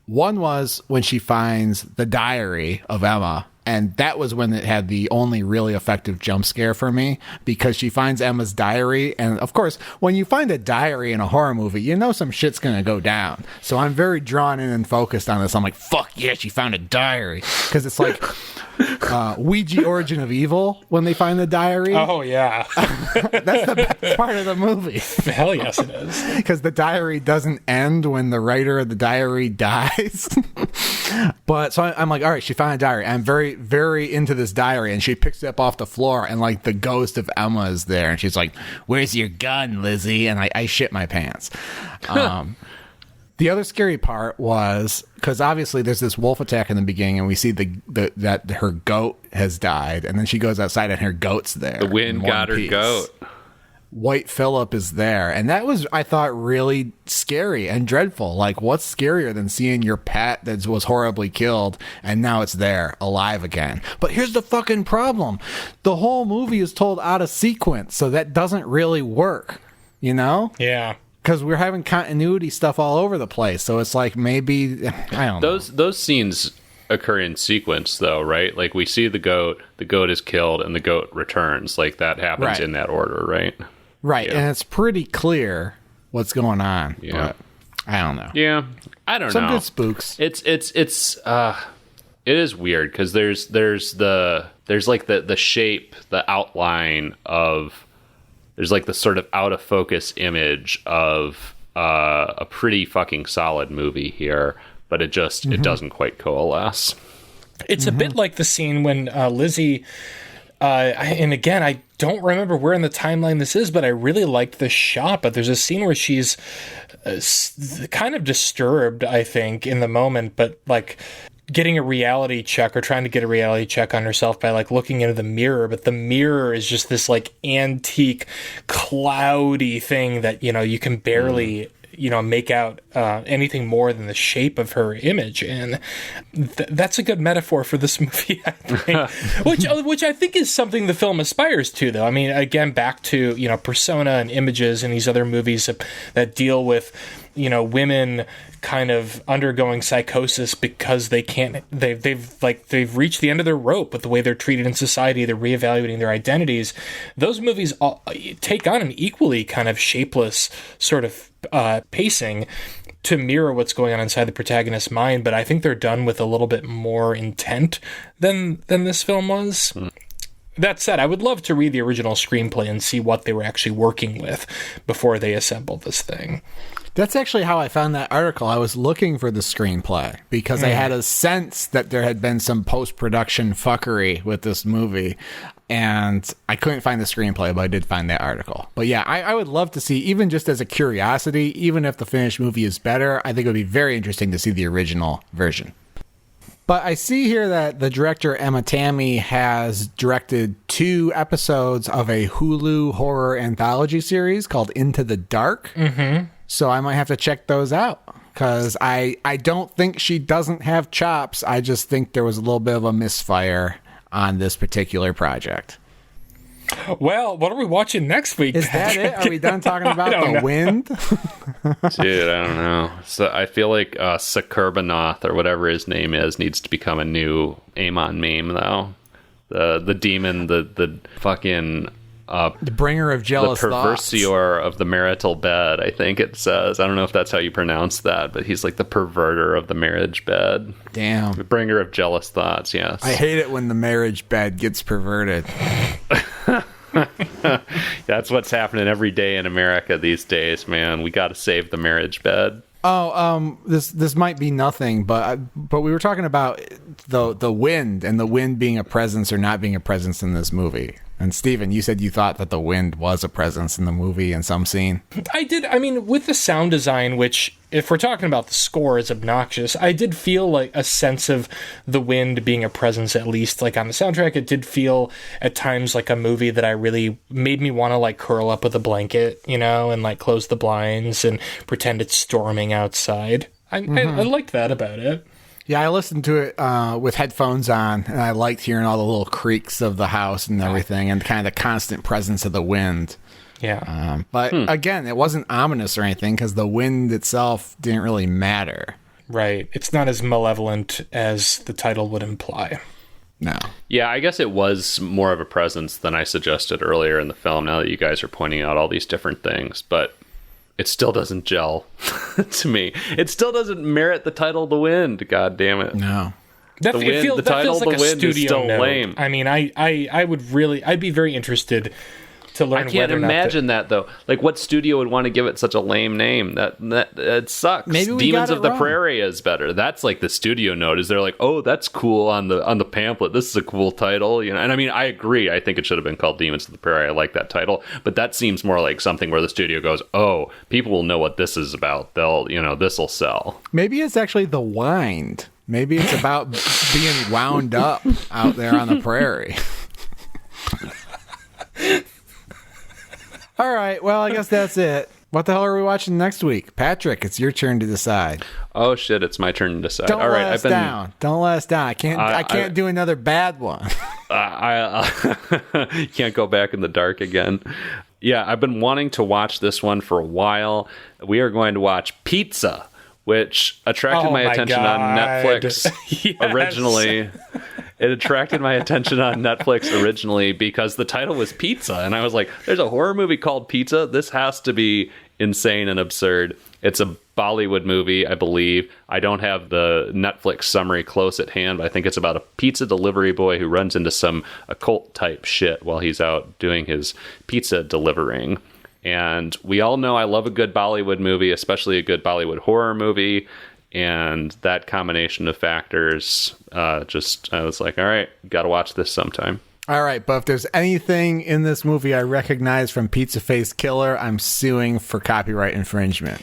One was when she finds the diary of Emma, and that was when it had the only really effective jump scare for me, because she finds Emma's diary, and of course, when you find a diary in a horror movie, you know some shit's gonna go down. So I'm very drawn in and focused on this. I'm like, fuck yeah, she found a diary. Because it's like Ouija Origin of Evil when they find the diary. Oh, yeah. That's the best part of the movie. Hell yes, it is. Because the diary doesn't end when the writer of the diary dies. But so I'm like, all right, she found a diary. I'm very, very into this diary, and she picks it up off the floor, and like the ghost of Emma is there, and she's like, "Where's your gun, Lizzie?" And I shit my pants. The other scary part was, because obviously there's this wolf attack in the beginning, and we see that her goat has died, and then she goes outside and her goat's there. The wind got her goat. White Phillip is there, and that was, I thought, really scary and dreadful. Like, what's scarier than seeing your pet that was horribly killed and now it's there alive again? But here's the fucking problem: the whole movie is told out of sequence, so that doesn't really work, you know? Yeah. Because we're having continuity stuff all over the place, so it's like, maybe, I don't know. Those scenes occur in sequence, though, right? Like, we see the goat is killed, and the goat returns. Like, that happens in that order, right? Right, Yeah. and it's pretty clear what's going on. Yeah. But I don't know. Yeah, I don't know. Some good spooks. It is weird because there's like the shape, the outline of, there's like the sort of out of focus image of a pretty fucking solid movie here, but it just it doesn't quite coalesce. It's a bit like the scene when Lizzie, and again, I don't remember where in the timeline this is, but I really liked the shot. But there's a scene where she's kind of disturbed, I think, in the moment, but like getting a reality check or trying to get a reality check on herself by like looking into the mirror. But the mirror is just this like antique, cloudy thing that, you know, you can barely make out anything more than the shape of her image, and that's a good metaphor for this movie, I think. which I think is something the film aspires to, though. I mean, again, back to Persona and Images and these other movies that deal with women kind of undergoing psychosis because they've reached the end of their rope with the way they're treated in society. They're reevaluating their identities. Those movies all take on an equally kind of shapeless sort of pacing to mirror what's going on inside the protagonist's mind, but I think they're done with a little bit more intent than this film was. That said, I would love to read the original screenplay and see what they were actually working with before they assembled this thing. That's actually how I found that article. I was looking for the screenplay because I had a sense that there had been some post-production fuckery with this movie, and I couldn't find the screenplay, but I did find that article. But yeah, I would love to see, even just as a curiosity, even if the finished movie is better, I think it would be very interesting to see the original version. But I see here that the director, Emma Tammy, has directed 2 episodes of a Hulu horror anthology series called Into the Dark. Mm-hmm. So I might have to check those out because I don't think she doesn't have chops. I just think there was a little bit of a misfire on this particular project. Well, what are we watching next week, Is Patrick? that it? Are we done talking about the wind? Dude, I don't know. So I feel like Succurbanoth, or whatever his name is, needs to become a new Amon meme, though. The demon, the fucking... the bringer of jealous the thoughts. perversior of the marital bed, I think it says. I don't know if that's how you pronounce that, but he's like the perverter of the marriage bed. Damn. The bringer of jealous thoughts, yes. I hate it when the marriage bed gets perverted. That's what's happening every day in America these days, man. We got to save the marriage bed. Oh, this might be nothing, but we were talking about the wind and the wind being a presence or not being a presence in this movie. And Steven, you said you thought that the wind was a presence in the movie in some scene. I did. I mean, with the sound design, which, if we're talking about the score, is obnoxious, I did feel like a sense of the wind being a presence, at least like on the soundtrack. It did feel at times like a movie that I really made me want to like curl up with a blanket, and like close the blinds and pretend it's storming outside. I liked that about it. Yeah, I listened to it with headphones on, and I liked hearing all the little creaks of the house and everything, and kind of the constant presence of the wind. Yeah. But again, it wasn't ominous or anything, because the wind itself didn't really matter. Right. It's not as malevolent as the title would imply. No. Yeah, I guess it was more of a presence than I suggested earlier in the film, now that you guys are pointing out all these different things. But it still doesn't gel to me. It still doesn't merit the title The Wind, god damn it. No. The title The Wind is still lame. I mean, I'd be very interested to learn. I can't whether or not imagine that though. Like, what studio would want to give it such a lame name? That sucks. Maybe we Demons got it of the wrong. Prairie is better. That's like the studio note. Is they're like, oh, that's cool on the pamphlet. This is a cool title, And I mean, I agree. I think it should have been called Demons of the Prairie. I like that title, but that seems more like something where the studio goes, oh, people will know what this is about. They'll, this will sell. Maybe it's actually the wind. Maybe it's about being wound up out there on the prairie. All right, well, I guess that's it. What the hell are we watching next week? Patrick, it's your turn to decide. Oh shit, it's my turn to decide. Don't All right, let us down. Don't let us down. I can't do another bad one. I can't go back in the dark again. Yeah, I've been wanting to watch this one for a while. We are going to watch Pizza, which attracted my attention on Netflix originally. It attracted my attention on Netflix originally because the title was Pizza. And I was like, there's a horror movie called Pizza? This has to be insane and absurd. It's a Bollywood movie, I believe. I don't have the Netflix summary close at hand, but I think it's about a pizza delivery boy who runs into some occult type shit while he's out doing his pizza delivering. And we all know I love a good Bollywood movie, especially a good Bollywood horror movie. And that combination of factors, I was like, all right, got to watch this sometime. All right, but if there's anything in this movie I recognize from Pizza Face Killer, I'm suing for copyright infringement.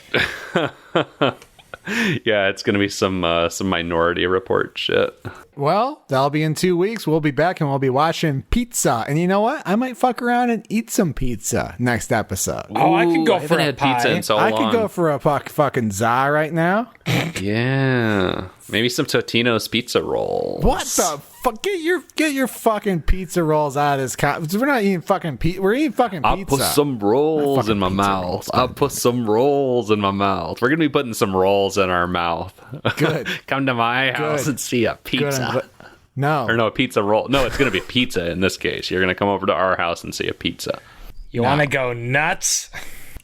Yeah, it's going to be some Minority Report shit. Well, that'll be in 2 weeks. We'll be back and we'll be watching Pizza. And you know what? I might fuck around and eat some pizza next episode. Oh, I could go for I haven't a had pie. pizza in so long. I could go for a fucking za right now. Yeah. Maybe some Totino's pizza rolls. What the fuck? Get your fucking pizza rolls out of this. We're not eating fucking pizza. We're eating fucking pizza. I'll put some rolls in my mouth. I'll put some rolls in my mouth. We're gonna be putting some rolls in our mouth. Good. Come to my house and see a pizza. No. Or no, a pizza roll. No, it's gonna be pizza in this case. You're gonna come over to our house and see a pizza. You want to go nuts?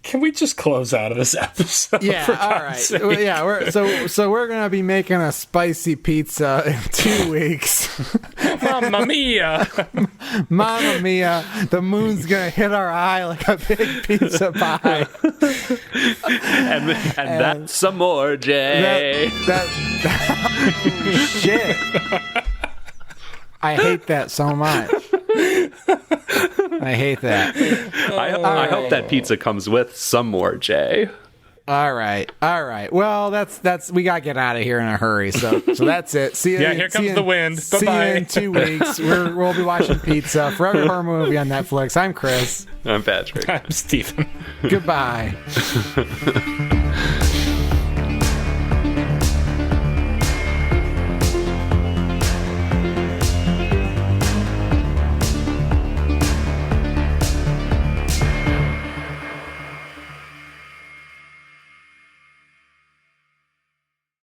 Can we just close out of this episode? Yeah, all right. Well, yeah, we're gonna be making a spicy pizza in 2 weeks. Mamma mia! Mamma mia! The moon's gonna hit our eye like a big pizza pie. and that's some more, Jay. Shit! I hate that so much. I hate that. I hope that pizza comes with some more, Jay. All right. Well, that's we gotta get out of here in a hurry. So that's it. See you. Yeah, here comes the wind. Bye See bye. you in 2 weeks. We'll be watching Pizza. Forever Horror Movie on Netflix. I'm Chris. I'm Patrick. I'm Stephen. Goodbye.